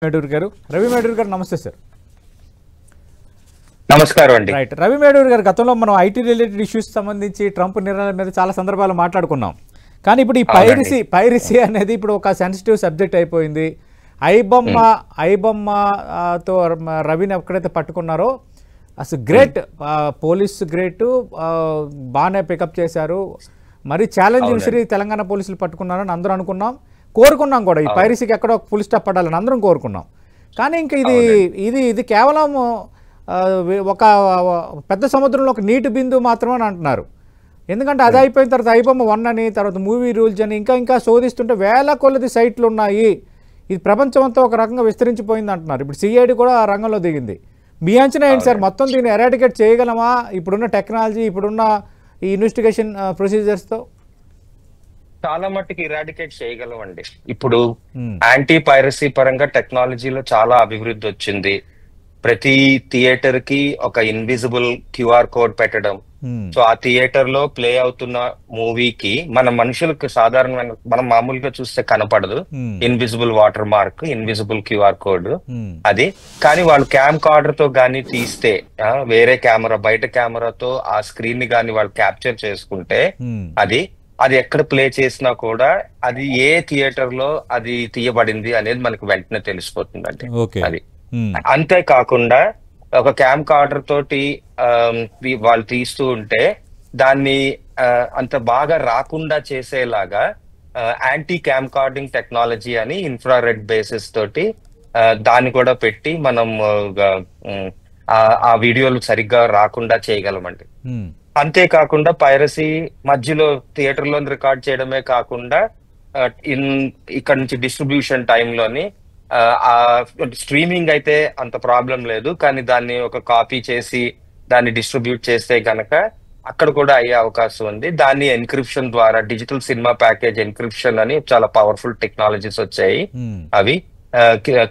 మేడూర్ గారు రవి మేడూర్ గారు నమస్తే సార్. నమస్కారం అండి. రైట్, రవి మేడూర్ గారు గతంలో మనం ఐటీ రిలేటెడ్ ఇష్యూస్ సంబంధించి ట్రంప్ నిర్ణయాల మీద చాలా సందర్భాలు మాట్లాడుకున్నాం. కానీ ఇప్పుడు ఈ పైరసీ అనేది ఇప్పుడు ఒక సెన్సిటివ్ సబ్జెక్ట్ అయిపోయింది. ఐబొమ్మతో రవిని ఎక్కడైతే పట్టుకున్నారో అసలు గ్రేట్, పోలీసు గ్రేట్, బాగానే పికప్ చేశారు. మరి ఛాలెంజ్ విసిరి తెలంగాణ పోలీసులు పట్టుకున్నారని అందరూ అనుకున్నాం, కోరుకున్నాం కూడా. ఈ పైరసీకి ఎక్కడో ఫుల్ స్టాప్ పడాలని అందరం కోరుకున్నాం. కానీ ఇంకా ఇది కేవలం ఒక పెద్ద సముద్రంలో ఒక నీటి బిందువు మాత్రమే అంటున్నారు. ఎందుకంటే అది అయిపోయిన తర్వాత ఐబొమ్మ 1 అని, తర్వాత మూవీ రూల్స్ అని ఇంకా శోధిస్తుంటే వేల కొలది సైట్లు ఉన్నాయి. ఇది ప్రపంచమంతా ఒక రకంగా విస్తరించిపోయింది అంటున్నారు. ఇప్పుడు సిఐడి కూడా ఆ రంగంలో దిగింది. మీ అంచనా ఏంటి సార్? మొత్తం దీన్ని ఎరాడికేట్ చేయగలమా ఇప్పుడున్న టెక్నాలజీ, ఇప్పుడున్న ఈ ఇన్వెస్టిగేషన్ ప్రొసీజర్స్తో? చాలా మట్టుకు ఇరాడికేట్ చేయగలం అండి. ఇప్పుడు యాంటీ పైరసీ పరంగా టెక్నాలజీలో చాలా అభివృద్ధి వచ్చింది. ప్రతి థియేటర్ కి ఒక ఇన్విజిబుల్ క్యూఆర్ కోడ్ పెట్టడం. సో ఆ థియేటర్ లో ప్లే అవుతున్న మూవీకి మన మనుషులకు సాధారణమైన మనం మామూలుగా చూస్తే కనపడదు invisible water mark, invisible QR code అది. కానీ వాళ్ళు క్యామ్ కార్డర్ తో గానీ తీస్తే, వేరే కెమెరా బయట కెమెరాతో ఆ స్క్రీన్ ని గానీ వాళ్ళు క్యాప్చర్ చేసుకుంటే అది ఎక్కడ ప్లే చేసినా కూడా అది ఏ థియేటర్ లో అది తీయబడింది అనేది మనకు వెంటనే తెలిసిపోతుందండి. అది అంతేకాకుండా ఒక క్యామ్ కార్డర్ తోటి వాళ్ళు తీస్తూ ఉంటే దాన్ని అంత బాగా రాకుండా చేసేలాగా యాంటీ క్యామ్ కార్డింగ్ టెక్నాలజీ అని ఇన్ఫ్రారెడ్ బేసిస్ తోటి దాన్ని కూడా పెట్టి మనం ఆ వీడియోలు సరిగ్గా రాకుండా చేయగలమండి. అంతేకాకుండా పైరసీ మధ్యలో థియేటర్ లో రికార్డ్ చేయడమే కాకుండా ఇక్కడ నుంచి డిస్ట్రిబ్యూషన్ టైంలోని స్ట్రీమింగ్ అయితే అంత ప్రాబ్లం లేదు, కానీ దాన్ని ఒక కాపీ చేసి దాన్ని డిస్ట్రిబ్యూట్ చేస్తే గనక అక్కడ కూడా అయ్యే అవకాశం ఉంది. దాన్ని ఎన్క్రిప్షన్ ద్వారా డిజిటల్ సినిమా ప్యాకేజ్ ఎన్క్రిప్షన్ అని చాలా పవర్ఫుల్ టెక్నాలజీస్ వచ్చాయి అవి.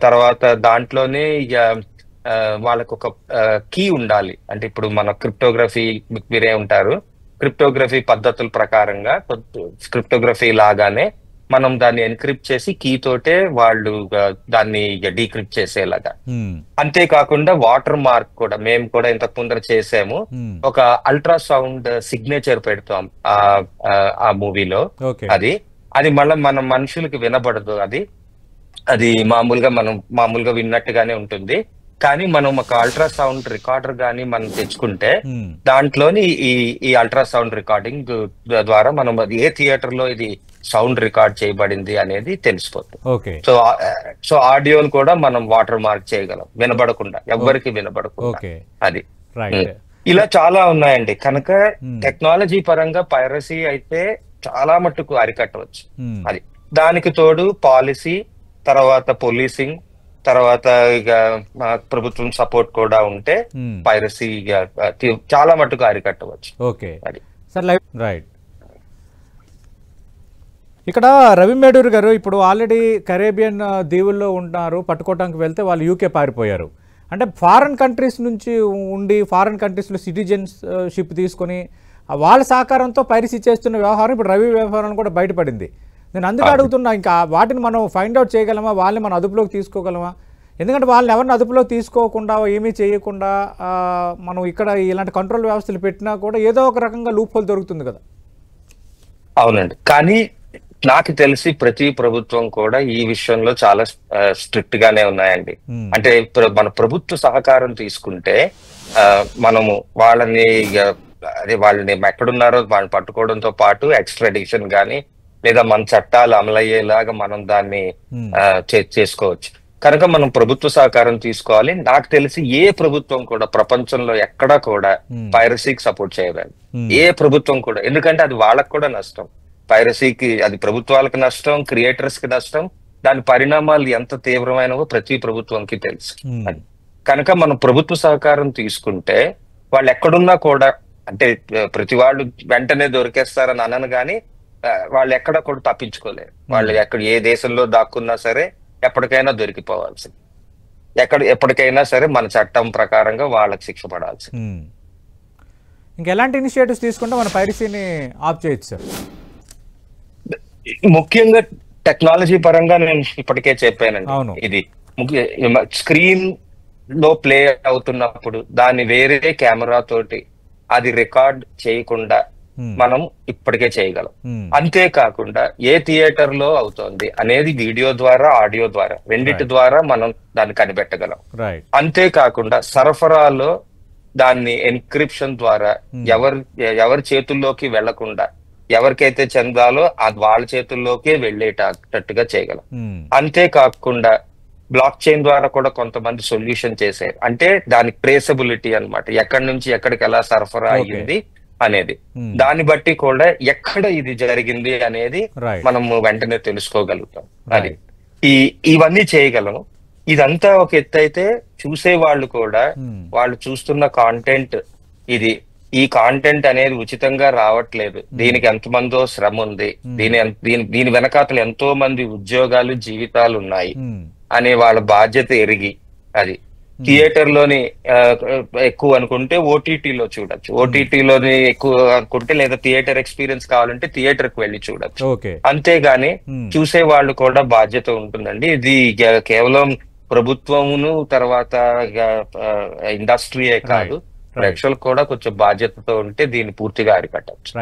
తర్వాత దాంట్లోనే వాళ్ళకు ఒక కీ ఉండాలి. అంటే ఇప్పుడు మన క్రిప్టోగ్రఫీ మీరే ఉంటారు, క్రిప్టోగ్రఫీ పద్ధతుల ప్రకారంగా క్రిప్టోగ్రఫీ లాగానే మనం దాన్ని ఎన్క్రిప్ట్ చేసి కీ తోటే వాళ్ళు దాన్ని డీక్రిప్ట్ చేసేలాగా. అంతేకాకుండా వాటర్ మార్క్ కూడా మేము కూడా ఇంతకు ముందర చేసాము. ఒక అల్ట్రాసౌండ్ సిగ్నేచర్ పెడతాం ఆ మూవీలో. అది మళ్ళీ మన మనుషులకి వినబడదు. అది మామూలుగా విన్నట్టుగానే ఉంటుంది. కానీ మనం ఒక అల్ట్రాసౌండ్ రికార్డర్ గానీ మనం తెచ్చుకుంటే దాంట్లోని ఈ అల్ట్రాసౌండ్ రికార్డింగ్ ద్వారా మనం ఏ థియేటర్ లో ఇది సౌండ్ రికార్డ్ చేయబడింది అనేది తెలిసిపోతుంది. సో ఆడియోని కూడా మనం వాటర్ మార్క్ చేయగలం, వినబడకుండా, ఎవ్వరికి వినబడకుండా. అది ఇలా చాలా ఉన్నాయండి. కనుక టెక్నాలజీ పరంగా పైరసీ అయితే చాలా మట్టుకు అరికట్టవచ్చు. అది దానికి తోడు పాలసీ, తర్వాత పోలీసింగ్, తర్వాత ఇక ప్రభుత్వం సపోర్ట్ కూడా ఉంటే పైరసీ చాలా మట్టుకు అరికట్టవచ్చు. ఇక్కడ రవి మేడూర్ గారు ఇప్పుడు ఆల్రెడీ కరేబియన్ దీవుల్లో ఉన్నారు, పట్టుకోవడానికి వెళ్తే వాళ్ళు యూకే పారిపోయారు. అంటే ఫారెన్ కంట్రీస్ నుంచి ఉండి ఫారెన్ కంట్రీస్లో సిటిజన్షిప్ తీసుకొని వాళ్ళ సహకారంతో పైరసీ చేస్తున్న వ్యవహారం ఇప్పుడు రవి వ్యవహారం కూడా బయటపడింది. నేను అందుకే అడుగుతున్నా, ఇంకా వాటిని మనం ఫైండ్ అవుట్ చేయగలమా, వాళ్ళని మనం అదుపులోకి తీసుకోగలమా? ఎందుకంటే వాళ్ళని ఎవరిని అదుపులోకి తీసుకోకుండా ఏమీ చేయకుండా మనం ఇక్కడ ఇలాంటి కంట్రోల్ వ్యవస్థలు పెట్టినా కూడా ఏదో ఒక రకంగా లూప్ హోల్ దొరుకుతుంది కదా. అవునండి, కానీ నాకు తెలిసి ప్రతి ప్రభుత్వం కూడా ఈ విషయంలో చాలా స్ట్రిక్ట్ గానే ఉన్నాయండి. అంటే మన ప్రభుత్వ సహకారం తీసుకుంటే మనము వాళ్ళని ఎక్కడున్నారో వాళ్ళని పట్టుకోవడంతో పాటు ఎక్స్ట్రాడిషన్ గానీ లేదా మన చట్టాలు అమలయ్యేలాగా మనం దాన్ని చేసుకోవచ్చు. కనుక మనం ప్రభుత్వ సహకారం తీసుకోవాలి. నాకు తెలిసి ఏ ప్రభుత్వం కూడా ప్రపంచంలో ఎక్కడా కూడా పైరసీకి సపోర్ట్ చేయలేదు, ఏ ప్రభుత్వం కూడా. ఎందుకంటే అది వాళ్ళకు కూడా నష్టం. పైరసీకి అది ప్రభుత్వాలకు నష్టం, క్రియేటర్స్ కి నష్టం. దాని పరిణామాలు ఎంత తీవ్రమైనవో ప్రతి ప్రభుత్వంకి తెలుసు. కనుక మనం ప్రభుత్వ సహకారం తీసుకుంటే వాళ్ళు ఎక్కడున్నా కూడా, అంటే ప్రతి వాళ్ళు వెంటనే దొరికేస్తారని అనను కానీ వాళ్ళు ఎక్కడ కూడా తప్పించుకోలేరు. వాళ్ళు ఏ దేశంలో దాక్కున్నా సరే ఎప్పటికైనా దొరికిపోవాల్సింది. ఎప్పటికైనా సరే మన చట్టం ప్రకారంగా వాళ్ళకి శిక్ష పడాల్సి. ఇంకెలాంటి ఇనిషియేటివ్స్ తీసుకుంటే మన పైరసీని ఆఫ్ చేయొచ్చు సార్? ముఖ్యంగా టెక్నాలజీ పరంగా నేను ఇప్పటికే చెప్పానండి. ఇది స్క్రీన్ లో ప్లే అవుతున్నప్పుడు దాన్ని వేరే కెమెరా తోటి అది రికార్డ్ చేయకుండా మనం ఇప్పటికే చేయగలం. అంతేకాకుండా ఏ థియేటర్ లో అవుతోంది అనేది వీడియో ద్వారా, ఆడియో ద్వారా, రెండిటి ద్వారా మనం దాన్ని కనిపెట్టగలం. అంతేకాకుండా సరఫరాలో దాన్ని ఎన్క్రిప్షన్ ద్వారా ఎవరి చేతుల్లోకి వెళ్లకుండా ఎవరికైతే చెందాలో అది వాళ్ళ చేతుల్లోకే వెళ్ళేటట్టుగా చేయగలం. అంతేకాకుండా బ్లాక్ చైన్ ద్వారా కూడా కొంతమంది సొల్యూషన్ చేశారు. అంటే దానికి ట్రేసబిలిటీ అన్నమాట, ఎక్కడి నుంచి ఎక్కడికి ఎలా సరఫరా అయ్యింది అనేది. దాన్ని బట్టి కూడా ఎక్కడ ఇది జరిగింది అనేది మనము వెంటనే తెలుసుకోగలుగుతాం. అది ఇవన్నీ చేయగలం. ఇదంతా ఒక ఎత్తు అయితే, చూసే వాళ్ళు కూడా వాళ్ళు చూస్తున్న కాంటెంట్ ఇది, ఈ కాంటెంట్ అనేది ఉచితంగా రావట్లేదు, దీనికి ఎంతమందో శ్రమ ఉంది, దీని వెనకాతలు ఎంతో మంది ఉద్యోగాలు, జీవితాలు ఉన్నాయి అనే వాళ్ళ బాధ్యత ఎరిగి, అది థియేటర్ లోని ఎక్కువ అనుకుంటే ఓటీటీలో చూడొచ్చు, ఓటీటీలోని ఎక్కువ అనుకుంటే లేదా థియేటర్ ఎక్స్పీరియన్స్ కావాలంటే థియేటర్ కి వెళ్ళి చూడొచ్చు. అంతేగాని చూసే వాళ్ళు కూడా బాధ్యత ఉంటుందండి. ఇది కేవలం ప్రభుత్వమును తర్వాత ఇండస్ట్రీయే కాదు, ప్రేక్షకులు కూడా కొంచెం బాధ్యతతో ఉంటే దీన్ని పూర్తిగా అరికట్టచ్చు.